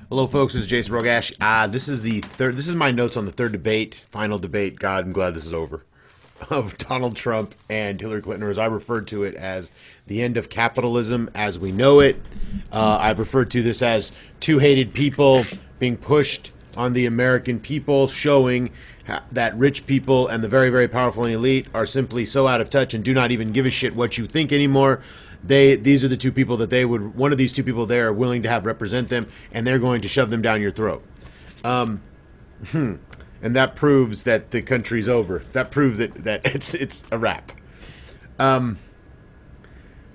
Hello, folks. This is Jason Roggasch. This is the third. This is my notes on the third debate, final debate. God, I'm glad this is over. Of Donald Trump and Hillary Clinton, or as I referred to it as the end of capitalism as we know it. I've referred to this as two hated people being pushed on the American people, showing that rich people and the very, very powerful and elite are simply so out of touch and do not even give a shit what you think anymore. These are the two people that one of these two people they are willing to have represent them, and they're going to shove them down your throat. And that proves that the country's over. That proves that it's a wrap.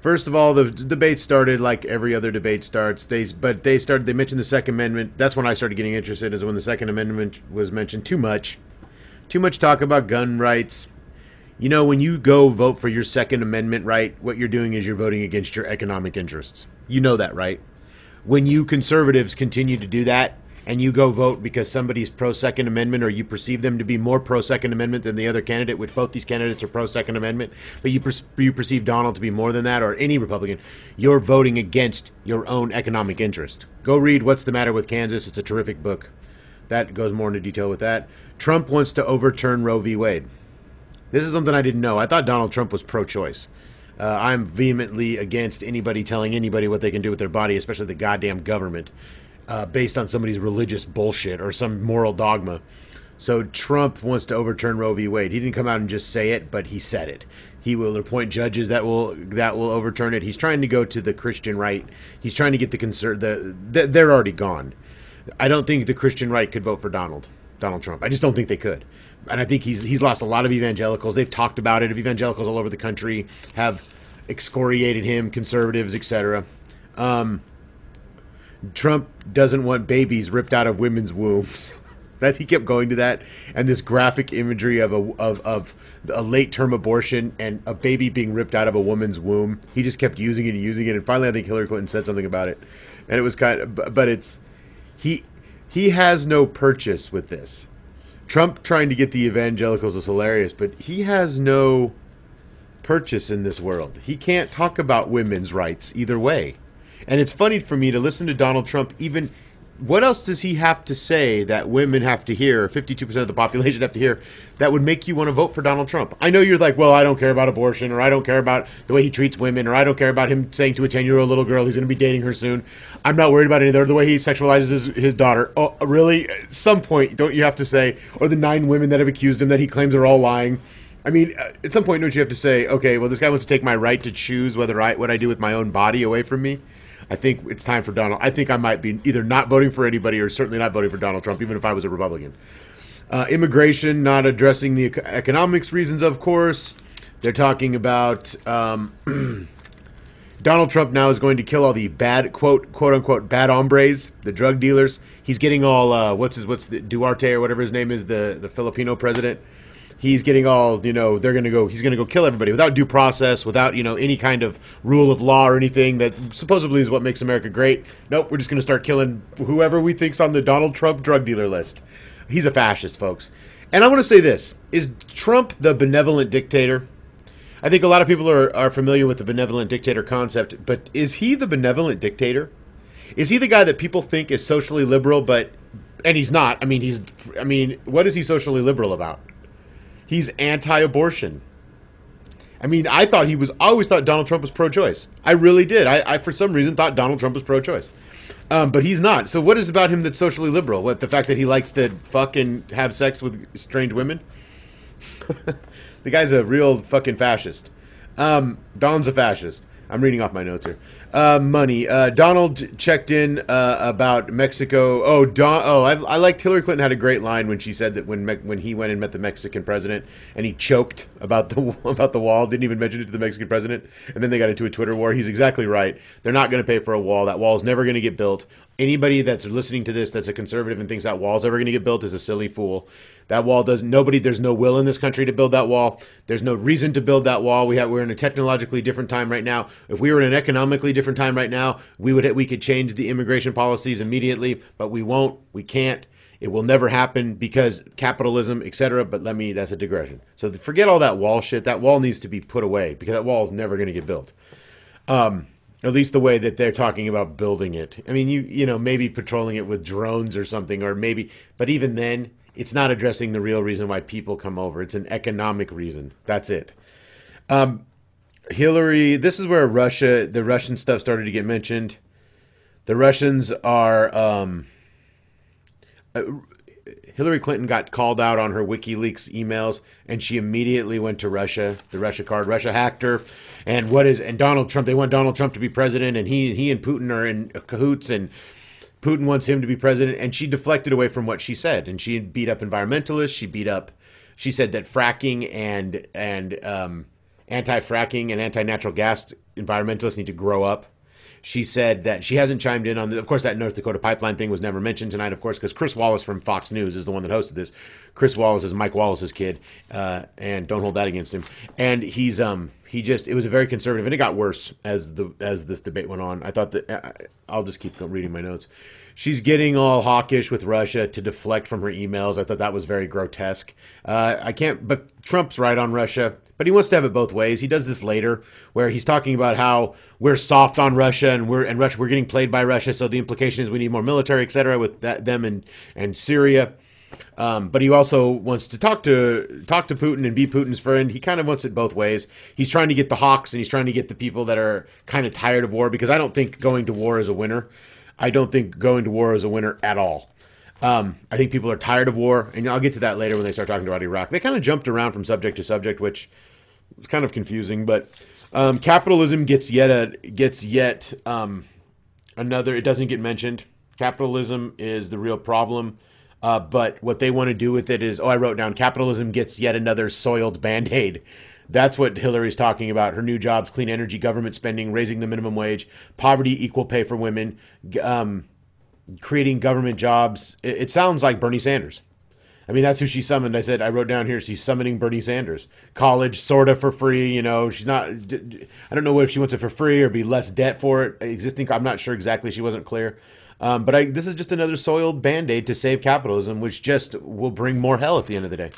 First of all, the debate started like every other debate starts. They mentioned the Second Amendment. That's when I started getting interested, is when the Second Amendment was mentioned. Too much talk about gun rights. You know, when you go vote for your Second Amendment right, what you're doing is you're voting against your economic interests. You know that, right? When you conservatives continue to do that, and you go vote because somebody's pro-Second Amendment, or you perceive them to be more pro-Second Amendment than the other candidate, which both these candidates are pro-Second Amendment, but you perceive Donald to be more than that, or any Republican, you're voting against your own economic interest. Go read What's the Matter with Kansas. It's a terrific book. That goes more into detail with that. Trump wants to overturn Roe v. Wade. This is something I didn't know. I thought Donald Trump was pro-choice. I'm vehemently against anybody telling anybody what they can do with their body, especially the goddamn government, based on somebody's religious bullshit or some moral dogma. So Trump wants to overturn Roe v. Wade. He didn't come out and just say it, but he said it. He will appoint judges that will overturn it. He's trying to go to the Christian right. He's trying to get they're already gone. I don't think the Christian right could vote for Donald Trump. I just don't think they could. And I think he's lost a lot of evangelicals. They've talked about it. Evangelicals all over the country have excoriated him, conservatives, etc. Trump doesn't want babies ripped out of women's wombs. He kept going to that, and this graphic imagery of a late-term abortion and a baby being ripped out of a woman's womb. He just kept using it and using it, and finally, I think Hillary Clinton said something about it, and it was he has no purchase with this. Trump trying to get the evangelicals is hilarious, but he has no purchase in this world. He can't talk about women's rights either way. And it's funny for me to listen to Donald Trump. Even what else does he have to say that women have to hear, 52% of the population have to hear, that would make you want to vote for Donald Trump? I know you're like, well, I don't care about abortion, or I don't care about the way he treats women, or I don't care about him saying to a 10-year-old little girl he's going to be dating her soon. I'm not worried about any of the way he sexualizes his daughter. Oh, really? At some point, don't you have to say, or the 9 women that have accused him that he claims are all lying? I mean, at some point, don't you have to say, okay, well, this guy wants to take my right to choose what I do with my own body away from me? I think it's time for Donald. I think I might be either not voting for anybody or certainly not voting for Donald Trump, even if I was a Republican. Immigration, not addressing the economics reasons, of course. They're talking about Donald Trump now is going to kill all the bad, quote unquote, bad hombres, the drug dealers. He's getting all, what's the Duarte or whatever his name is, the Filipino president. He's getting all, he's going to go kill everybody without due process, without, any kind of rule of law or anything that supposedly is what makes America great. Nope, we're just going to start killing whoever we think's on the Donald Trump drug dealer list. He's a fascist, folks. And I want to say this. Is Trump the benevolent dictator? I think a lot of people are familiar with the benevolent dictator concept, but is he the benevolent dictator? Is he the guy that people think is socially liberal, and he's not? What is he socially liberal about? He's anti-abortion. I always thought Donald Trump was pro-choice. I really did. I for some reason thought Donald Trump was pro-choice. But he's not. So what is about him that's socially liberal? What, the fact that he likes to fuck and have sex with strange women? The guy's a real fucking fascist. Don's a fascist. I'm reading off my notes here. Money. Donald checked in about Mexico. I liked Hillary Clinton had a great line when she said that when he went and met the Mexican president and he choked about the wall, didn't even mention it to the Mexican president, and then they got into a Twitter war. He's exactly right. They're not going to pay for a wall. That wall's never going to get built. Anybody that's listening to this that's a conservative and thinks that wall's ever going to get built is a silly fool. That wall there's no will in this country to build that wall. There's no reason to build that wall. We're in a technologically different time right now. If we were in an economically different time right now, we could change the immigration policies immediately, but we won't. We can't. It will never happen because capitalism, etc. But that's a digression. So forget all that wall shit. That wall needs to be put away because that wall is never going to get built. At least the way that they're talking about building it. I mean, you know, maybe patrolling it with drones or something, or maybe, but even then, it's not addressing the real reason why people come over. It's an economic reason. That's it. Hillary, this is where the Russian stuff started to get mentioned. The Russians are, Hillary Clinton got called out on her WikiLeaks emails, and she immediately went to Russia, the Russia card. Russia hacked her, and Donald Trump? They want Donald Trump to be president, and he and Putin are in cahoots, and Putin wants him to be president. And she deflected away from what she said, and she beat up environmentalists. She said that fracking and anti-fracking and anti-natural gas environmentalists need to grow up. She said that she hasn't chimed in on of course, that North Dakota pipeline thing was never mentioned tonight, of course, because Chris Wallace from Fox News is the one that hosted this. Chris Wallace is Mike Wallace's kid, and don't hold that against him. And it was a very conservative, and it got worse as this debate went on. I thought that I'll just keep reading my notes. She's getting all hawkish with Russia to deflect from her emails. I thought that was very grotesque. But Trump's right on Russia. But he wants to have it both ways. He does this later, where he's talking about how we're soft on Russia and we're getting played by Russia. So the implication is we need more military, etc., with them and Syria. But he also wants to talk to Putin and be Putin's friend. He kind of wants it both ways. He's trying to get the hawks and he's trying to get the people that are kind of tired of war, because I don't think going to war is a winner. I don't think going to war is a winner at all. I think people are tired of war, and I'll get to that later when they start talking about Iraq. They kind of jumped around from subject to subject, which it's kind of confusing, but capitalism gets yet another. It doesn't get mentioned. Capitalism is the real problem, but what they want to do with it is, I wrote down, capitalism gets yet another soiled Band-Aid. That's what Hillary's talking about. Her new jobs, clean energy, government spending, raising the minimum wage, poverty, equal pay for women, creating government jobs. It sounds like Bernie Sanders. I mean, that's who she summoned. I wrote down here, she's summoning Bernie Sanders. College, sort of for free, you know. She's not, I don't know if she wants it for free or be less debt for it. I'm not sure exactly. She wasn't clear. But this is just another soiled Band-Aid to save capitalism, which just will bring more hell at the end of the day.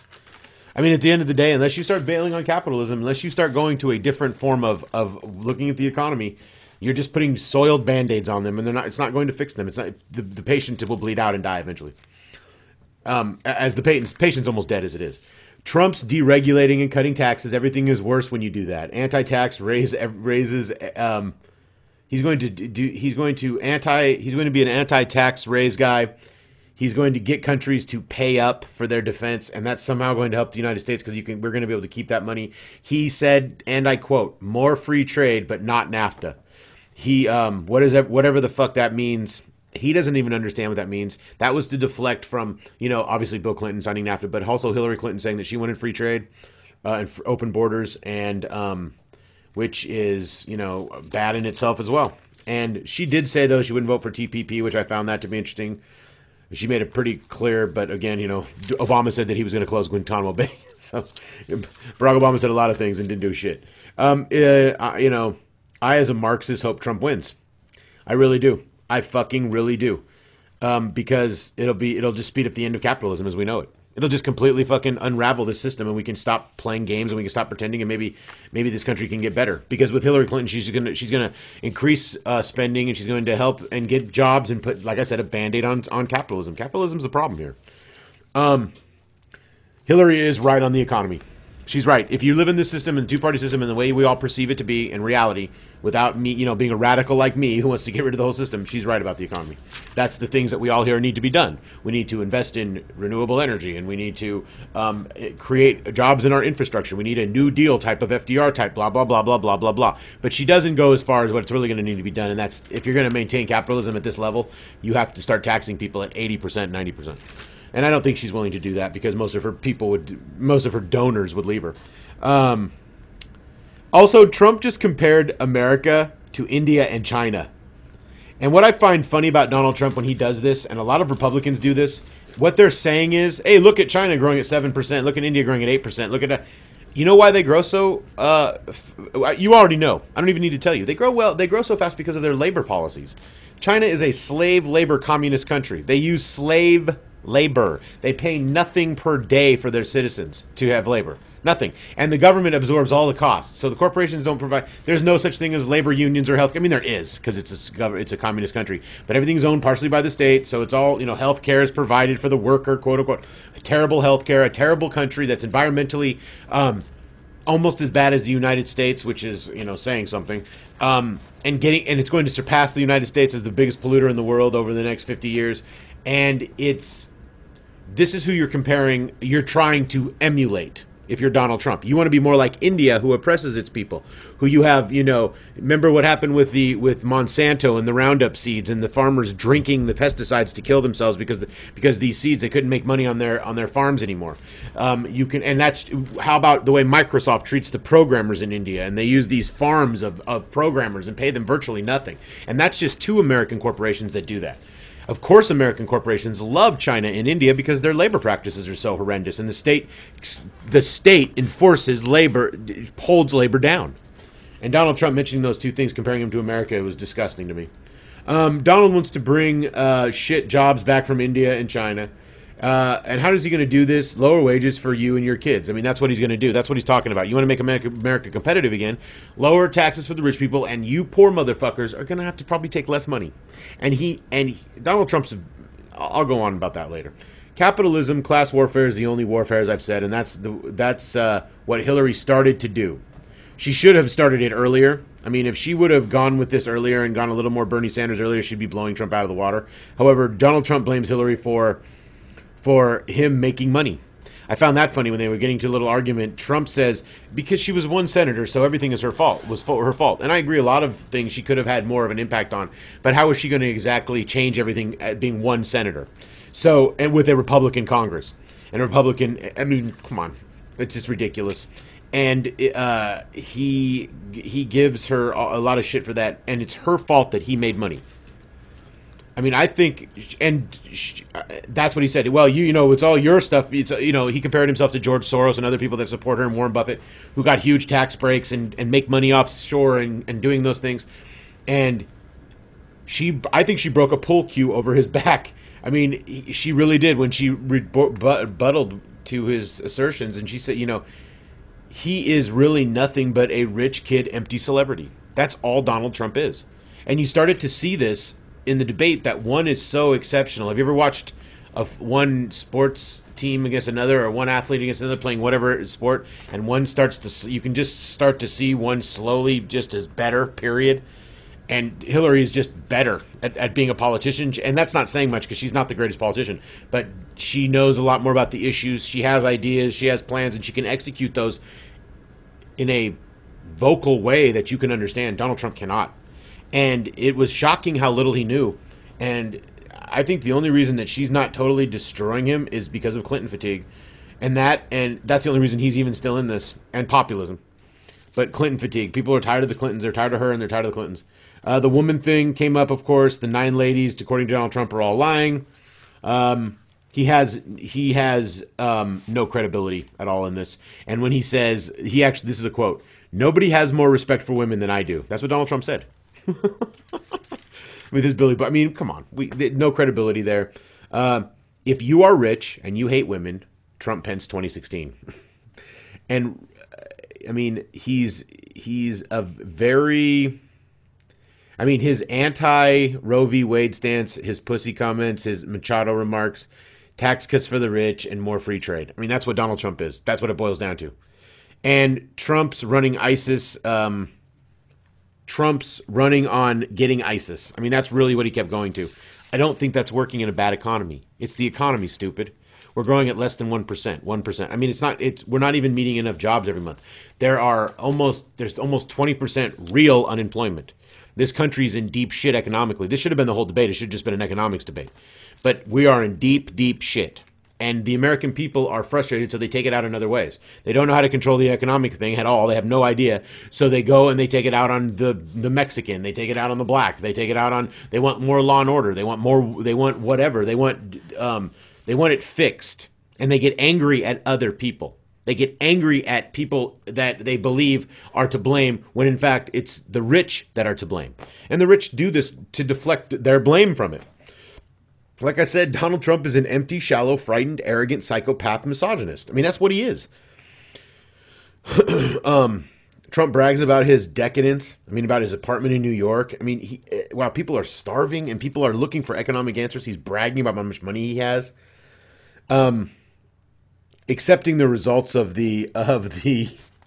I mean, at the end of the day, unless you start bailing on capitalism, unless you start going to a different form of looking at the economy, you're just putting soiled Band-Aids on them, and it's not going to fix them. It's not, the patient will bleed out and die eventually. As the patient's almost dead as it is. Trump's deregulating and cutting taxes. Everything is worse when you do that. Anti-tax raises. He's going to be an anti-tax raise guy. He's going to get countries to pay up for their defense, and that's somehow going to help the United States because we're going to be able to keep that money. He said, and I quote, "More free trade, but not NAFTA." Whatever the fuck that means. He doesn't even understand what that means. That was to deflect from, obviously Bill Clinton signing NAFTA, but also Hillary Clinton saying that she wanted free trade and open borders, and which is, bad in itself as well. And she did say, though, she wouldn't vote for TPP, which I found that to be interesting. She made it pretty clear, but again, Obama said that he was going to close Guantanamo Bay. So Barack Obama said a lot of things and didn't do shit. I, as a Marxist, hope Trump wins. I really do. I fucking really do. Because it'll just speed up the end of capitalism as we know it. It'll just completely fucking unravel this system, and we can stop playing games and we can stop pretending, and maybe this country can get better. Because with Hillary Clinton, she's gonna increase spending, and she's going to help and get jobs and put, like I said, a Band-Aid on capitalism. Capitalism's the problem here. Hillary is right on the economy. She's right. If you live in this system, in the two-party system, and the way we all perceive it to be in reality, without me, being a radical like me who wants to get rid of the whole system, she's right about the economy. That's the things that we all here need to be done. We need to invest in renewable energy, and we need to create jobs in our infrastructure. We need a New Deal type of FDR type, blah, blah, blah, blah, blah, blah, blah. But she doesn't go as far as what's really going to need to be done, and that's, if you're going to maintain capitalism at this level, you have to start taxing people at 80%, 90%. And I don't think she's willing to do that because most of her donors would leave her. Also, Trump just compared America to India and China. And what I find funny about Donald Trump when he does this, and a lot of Republicans do this, what they're saying is, hey, look at China growing at 7%, look at India growing at 8%, look at that. You know why they grow so, you already know. I don't even need to tell you. They grow so fast because of their labor policies. China is a slave labor communist country. They use slave labor. They pay nothing per day for their citizens to have labor. Nothing. And the government absorbs all the costs. So the corporations don't provide. There's no such thing as labor unions or health. I mean, there is because it's a communist country, but everything's owned partially by the state. So it's all, health care is provided for the worker, quote unquote. A terrible health care, a terrible country that's environmentally almost as bad as the United States, which is saying something. And it's going to surpass the United States as the biggest polluter in the world over the next 50 years. And this is who you're comparing. You're trying to emulate. If you're Donald Trump, you want to be more like India, who oppresses its people, who you have, remember what happened with Monsanto and the Roundup seeds and the farmers drinking the pesticides to kill themselves because these seeds, they couldn't make money on their farms anymore. And that's how about the way Microsoft treats the programmers in India, and they use these farms of programmers and pay them virtually nothing. And that's just 2 American corporations that do that. Of course, American corporations love China and India because their labor practices are so horrendous, and the state enforces labor, holds labor down. And Donald Trump mentioning those 2 things, comparing him to America, was disgusting to me. Donald wants to bring shit jobs back from India and China. And how is he going to do this? Lower wages for you and your kids. I mean, that's what he's going to do. That's what he's talking about. You want to make America competitive again, lower taxes for the rich people, and you poor motherfuckers are going to have to probably take less money. Donald Trump's, I'll go on about that later. Capitalism, class warfare is the only warfare, as I've said, and that's what Hillary started to do. She should have started it earlier. I mean, if she would have gone with this earlier and gone a little more Bernie Sanders earlier, she'd be blowing Trump out of the water. However, Donald Trump blames Hillary for him making money. I found that funny when they were getting to a little argument. Trump says, because she was one senator, so everything is her fault, her fault. And I agree, a lot of things she could have had more of an impact on. But how was she going to exactly change everything at being one senator? So, and with a Republican Congress. And a Republican, I mean, come on. It's just ridiculous. And he gives her a lot of shit for that. And it's her fault that he made money. I mean, I think, and that's what he said. Well, it's all your stuff. It's, he compared himself to George Soros and other people that support her, and Warren Buffett, who got huge tax breaks and make money offshore and doing those things. And I think she broke a pool cue over his back. I mean, she really did when she rebutted to his assertions, and she said, he is really nothing but a rich kid, empty celebrity. That's all Donald Trump is. And you started to see this in the debate, that one is so exceptional. Have you ever watched one sports team against another, or one athlete against another playing whatever sport, and one you can just start to see one slowly just as better, period. And Hillary is just better at being a politician. And that's not saying much because she's not the greatest politician, but she knows a lot more about the issues. She has ideas, she has plans, and she can execute those in a vocal way that you can understand. Donald Trump cannot. And it was shocking how little he knew. And I think the only reason that she's not totally destroying him is because of Clinton fatigue. And that's the only reason he's even still in this. And populism. But Clinton fatigue. People are tired of the Clintons. They're tired of her, and they're tired of the Clintons. The woman thing came up, of course. The 9 ladies, according to Donald Trump, are all lying. He has no credibility at all in this. And when he says, this is a quote, "Nobody has more respect for women than I do." That's what Donald Trump said. With his Billy, but I mean, come on, no credibility there. If you are rich and you hate women, Trump Pence 2016, and I mean, he's a very, I mean, his anti Roe v. Wade stance, his pussy comments, his Machado remarks, tax cuts for the rich, and more free trade. I mean, that's what Donald Trump is. That's what it boils down to. And Trump's running ISIS. Trump's running on getting ISIS. I mean, that's really what he kept going to. I don't think that's working in a bad economy. It's the economy, stupid. We're growing at less than 1%. 1%. I mean, we're not even meeting enough jobs every month. There's almost 20% real unemployment. This country's in deep shit economically. This should have been the whole debate. It should have just been an economics debate. But we are in deep, deep shit. And the American people are frustrated, so they take it out in other ways. They don't know how to control the economic thing at all. They have no idea. So they go and they take it out on the Mexican. They take it out on the black. They take it out on, they want more law and order. They want whatever. They want it fixed. And they get angry at other people. They get angry at people that they believe are to blame when in fact it's the rich that are to blame. And the rich do this to deflect their blame from it. Like I said, Donald Trump is an empty, shallow, frightened, arrogant, psychopath misogynist. I mean, that's what he is. Trump brags about his decadence. I mean, about his apartment in New York. I mean, while people are starving and people are looking for economic answers, he's bragging about how much money he has. Accepting the results of the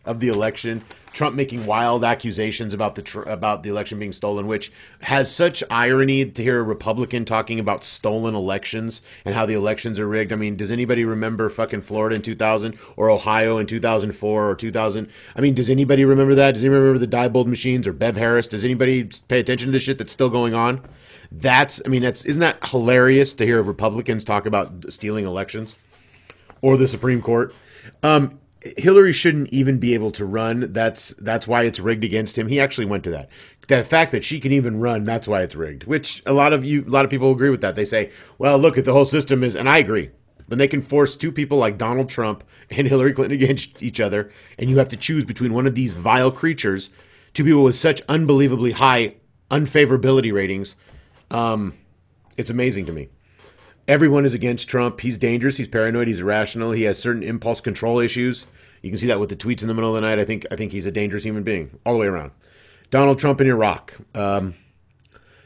election, Trump making wild accusations about the election being stolen, which has such irony to hear a Republican talking about stolen elections and how the elections are rigged. I mean, does anybody remember fucking Florida in 2000 or Ohio in 2004 or 2000? I mean, does anybody remember that? Does anybody remember the Diebold machines or Bev Harris? Does anybody pay attention to this shit that's still going on? Isn't that hilarious to hear Republicans talk about stealing elections or the Supreme Court? Hillary shouldn't even be able to run. That's why it's rigged against him. He actually went to that. The fact that she can even run, that's why it's rigged. Which a lot of people agree with that. They say, well, look at the whole system is, and I agree. When they can force two people like Donald Trump and Hillary Clinton against each other, and you have to choose between one of these vile creatures, two people with such unbelievably high unfavorability ratings, it's amazing to me. Everyone is against Trump. He's dangerous. He's paranoid. He's irrational. He has certain impulse control issues. You can see that with the tweets in the middle of the night. I think he's a dangerous human being all the way around. Donald Trump in Iraq.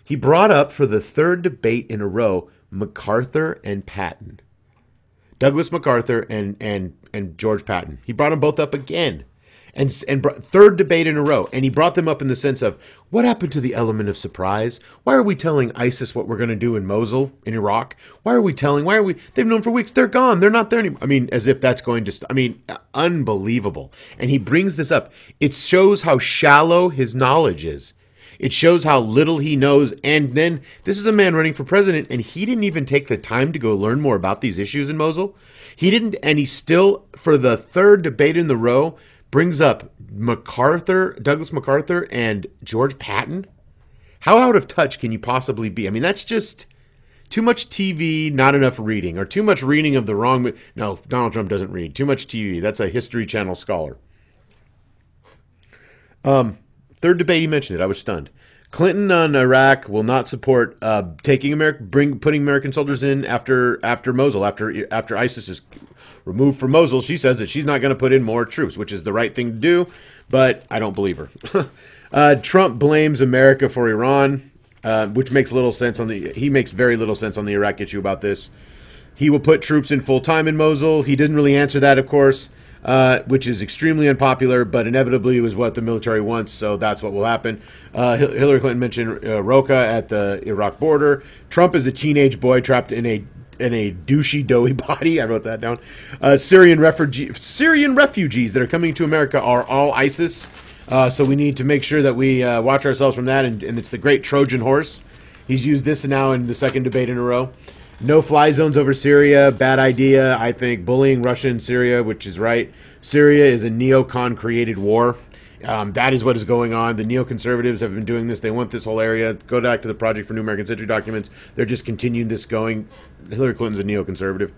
He brought up for the third debate in a row MacArthur and Patton. Douglas MacArthur and George Patton. He brought them both up again. And third debate in a row. And he brought them up in the sense of, what happened to the element of surprise? Why are we telling ISIS what we're going to do in Mosul, in Iraq? They've known for weeks. They're gone. They're not there anymore. I mean, as if that's going to, unbelievable. And he brings this up. It shows how shallow his knowledge is. It shows how little he knows. And then this is a man running for president, and he didn't even take the time to go learn more about these issues in Mosul. He didn't, and he still, for the third debate in the row, brings up Douglas MacArthur and George Patton. How out of touch can you possibly be? I mean, that's just too much TV, not enough reading, or too much reading of the wrong. No, Donald Trump doesn't read. Too much TV. That's a History Channel scholar. Third debate, he mentioned it. I was stunned. Clinton on Iraq will not support putting American soldiers in after Mosul, after ISIS is removed from Mosul. She says that she's not going to put in more troops, which is the right thing to do, but I don't believe her. Trump blames America for Iran, which makes little sense he makes very little sense on the Iraq issue about this. He will put troops in full time in Mosul. He didn't really answer that, of course, which is extremely unpopular, but inevitably it was what the military wants, so that's what will happen. Hillary Clinton mentioned Roggasch at the Iraq border. Trump is a teenage boy trapped in a douchey, doughy body. I wrote that down. Syrian refugees that are coming to America are all ISIS, so we need to make sure that we watch ourselves from that, and it's the great Trojan horse. He's used this now in the second debate in a row. No-fly zones over Syria, bad idea. I think bullying Russia and Syria, which is right. Syria is a neocon-created war. That is what is going on. The neoconservatives have been doing this. They want this whole area. Go back to the Project for New American Century documents. They're just continuing this going. Hillary Clinton's a neoconservative.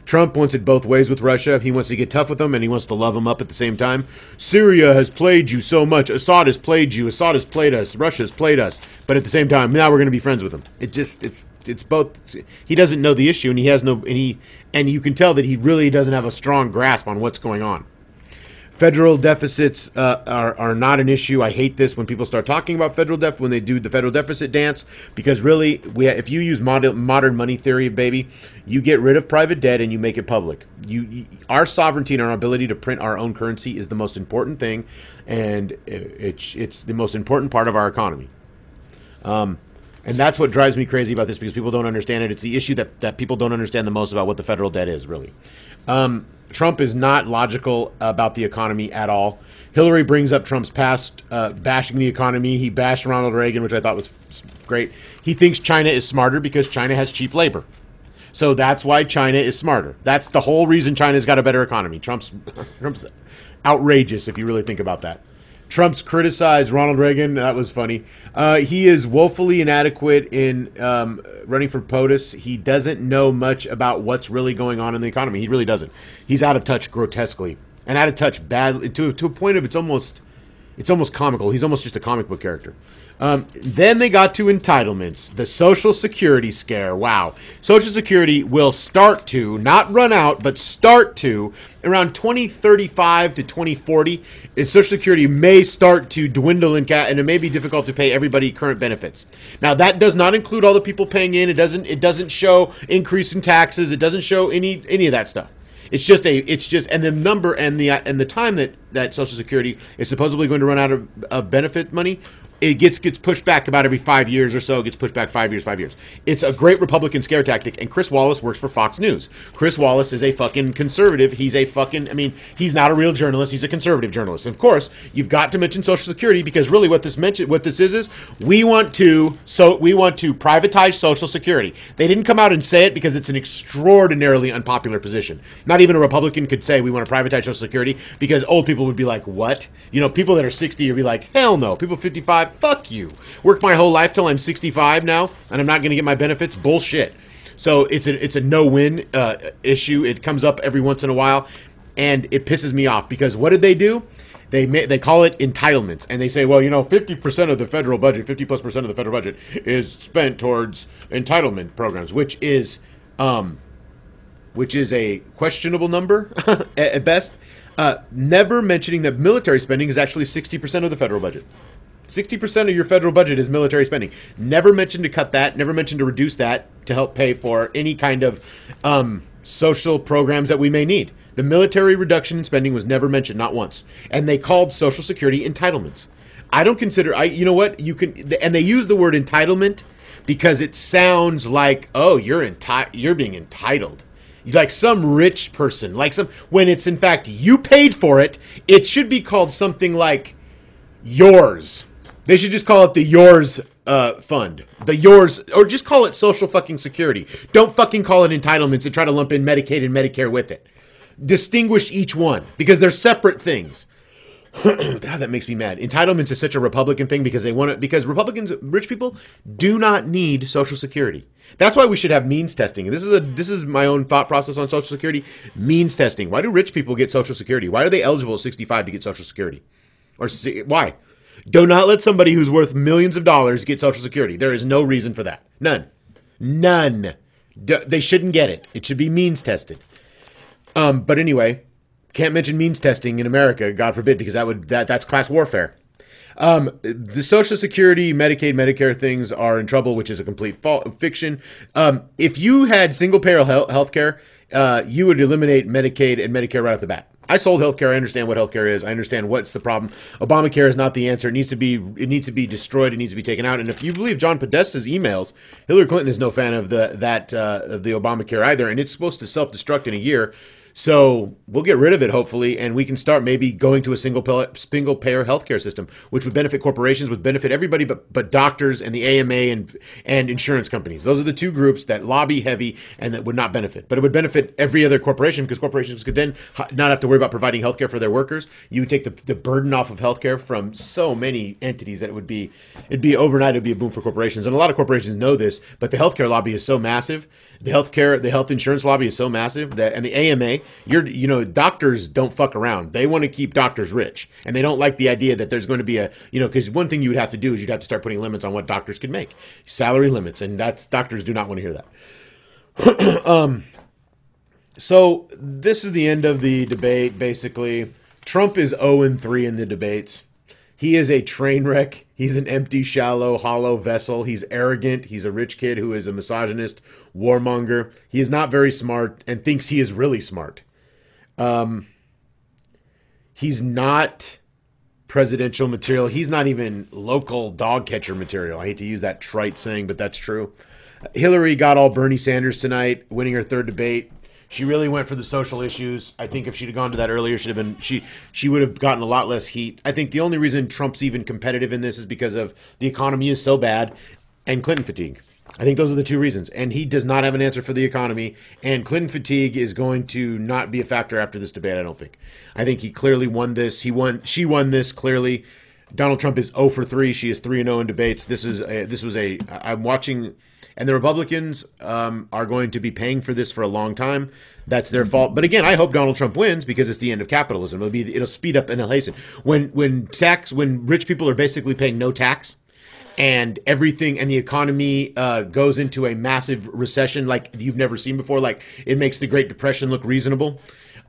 Trump wants it both ways with Russia. He wants to get tough with them, and he wants to love them up at the same time. Syria has played you so much. Assad has played you. Assad has played us. Russia has played us. But at the same time, now we're going to be friends with them. It's both. He doesn't know the issue, and he has no. And you can tell that he really doesn't have a strong grasp on what's going on. Federal deficits are not an issue. I hate this when people start talking about federal deficit, when they do the federal deficit dance, because really, if you use modern money theory, baby, you get rid of private debt and you make it public. Our sovereignty and our ability to print our own currency is the most important thing, and it's the most important part of our economy. And that's what drives me crazy about this, because people don't understand it. It's the issue that people don't understand the most about what the federal debt is, really. Trump is not logical about the economy at all. Hillary brings up Trump's past bashing the economy. He bashed Ronald Reagan, which I thought was great. He thinks China is smarter because China has cheap labor. So that's why China is smarter. That's the whole reason China's got a better economy. Trump's outrageous if you really think about that. Trump's criticized Ronald Reagan. That was funny. He is woefully inadequate in running for POTUS. He doesn't know much about what's really going on in the economy. He really doesn't. He's out of touch grotesquely, and out of touch badly to a point of it's almost It's almost comical. He's almost just a comic book character. Then they got to entitlements. The Social Security scare. Wow. Social Security will start to, not run out, but start to, around 2035 to 2040, Social Security may start to dwindle and it may be difficult to pay everybody current benefits. Now, that does not include all the people paying in. It doesn't show increase in taxes. It doesn't show any of that stuff. It's just and the number and the time that Social Security is supposedly going to run out of benefit money, it gets pushed back about every 5 years or so. It gets pushed back 5 years. It's a great Republican scare tactic, and Chris Wallace works for Fox News. Chris Wallace is a fucking conservative. He's he's not a real journalist. He's a conservative journalist. And of course, you've got to mention Social Security because really what this is we want to privatize Social Security. They didn't come out and say it because it's an extraordinarily unpopular position. Not even a Republican could say we want to privatize Social Security because old people would be like, what? People that are 60 would be like, hell no. People 55, fuck you. Worked my whole life till I'm 65 now, and I'm not going to get my benefits. Bullshit. So it's a no-win issue. It comes up every once in a while, and it pisses me off because what did they do? They call it entitlements, and they say, well, 50% of the federal budget, 50+% of the federal budget is spent towards entitlement programs, which is a questionable number at best. Never mentioning that military spending is actually 60% of the federal budget. 60% of your federal budget is military spending. Never mentioned to cut that. Never mentioned to reduce that to help pay for any kind of social programs that we may need. The military reduction in spending was never mentioned, not once. And they called Social Security entitlements. I don't consider, and they use the word entitlement because it sounds like, oh, you're being entitled. Like some rich person, when it's in fact you paid for it, it should be called something like yours. They should just call it the yours fund. The yours, or just call it Social fucking Security. Don't fucking call it entitlements and try to lump in Medicaid and Medicare with it. Distinguish each one because they're separate things. God, that makes me mad. Entitlements is such a Republican thing because because Republicans, rich people, do not need Social Security. That's why we should have means testing. This is my own thought process on Social Security. Means testing. Why do rich people get Social Security? Why are they eligible at 65 to get Social Security? Or why? Do not let somebody who's worth millions of dollars get Social Security. There is no reason for that. None. They shouldn't get it. It should be means tested. But anyway, can't mention means testing in America, God forbid, because that's class warfare. The Social Security, Medicaid, Medicare things are in trouble, which is a complete fiction. If you had single-payer health care, you would eliminate Medicaid and Medicare right off the bat. I sold healthcare. I understand what healthcare is. I understand what's the problem. Obamacare is not the answer. It needs to be destroyed. It needs to be taken out. And if you believe John Podesta's emails, Hillary Clinton is no fan of the Obamacare either. And it's supposed to self-destruct in a year. So we'll get rid of it, hopefully, and we can start maybe going to a single-payer healthcare system, which would benefit corporations, would benefit everybody but doctors and the AMA and insurance companies. Those are the two groups that lobby heavy and that would not benefit. But it would benefit every other corporation because corporations could then not have to worry about providing healthcare for their workers. You would take the burden off of healthcare from so many entities that it'd be overnight. It'd be a boom for corporations, and a lot of corporations know this. But the healthcare lobby is so massive. The health insurance lobby is so massive and the AMA. Doctors don't fuck around. They want to keep doctors rich. And they don't like the idea that there's going to be because one thing you would have to do is you'd have to start putting limits on what doctors can make. Salary limits. And doctors do not want to hear that. So this is the end of the debate, basically. Trump is 0-3 in the debates. He is a train wreck. He's an empty, shallow, hollow vessel. He's arrogant. He's a rich kid who is a misogynist, warmonger. He is not very smart and thinks he is really smart. He's not presidential material. He's not even local dog catcher material. I hate to use that trite saying, but that's true. Hillary got all Bernie Sanders tonight, winning her third debate. She really went for the social issues. I think if she'd have gone to that earlier, she would have gotten a lot less heat. I think the only reason Trump's even competitive in this is because of the economy is so bad and Clinton fatigue. I think those are the two reasons. And he does not have an answer for the economy. And Clinton fatigue is going to not be a factor after this debate, I don't think. I think he clearly won this. She won this clearly. Donald Trump is 0-3. She is 3-0 in debates. I'm watching And the Republicans are going to be paying for this for a long time. That's their fault. But again, I hope Donald Trump wins because it's the end of capitalism. It'll speed up and it'll hasten. When rich people are basically paying no tax, and everything and the economy goes into a massive recession like you've never seen before, like it makes the Great Depression look reasonable.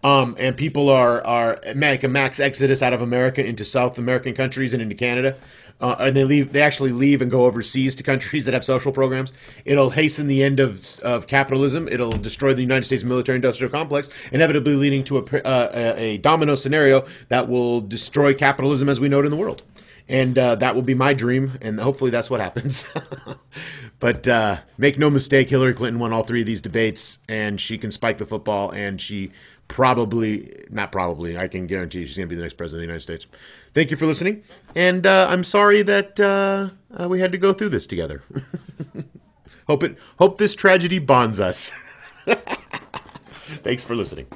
And people are make a max exodus out of America into South American countries and into Canada. And they actually leave and go overseas to countries that have social programs. It'll hasten the end of capitalism. It'll destroy the United States military-industrial complex, inevitably leading to a domino scenario that will destroy capitalism as we know it in the world. And that will be my dream, and hopefully that's what happens. But make no mistake, Hillary Clinton won all three of these debates, and she can spike the football, and she not probably, I can guarantee she's going to be the next president of the United States. Thank you for listening, and I'm sorry that we had to go through this together. Hope this tragedy bonds us. Thanks for listening.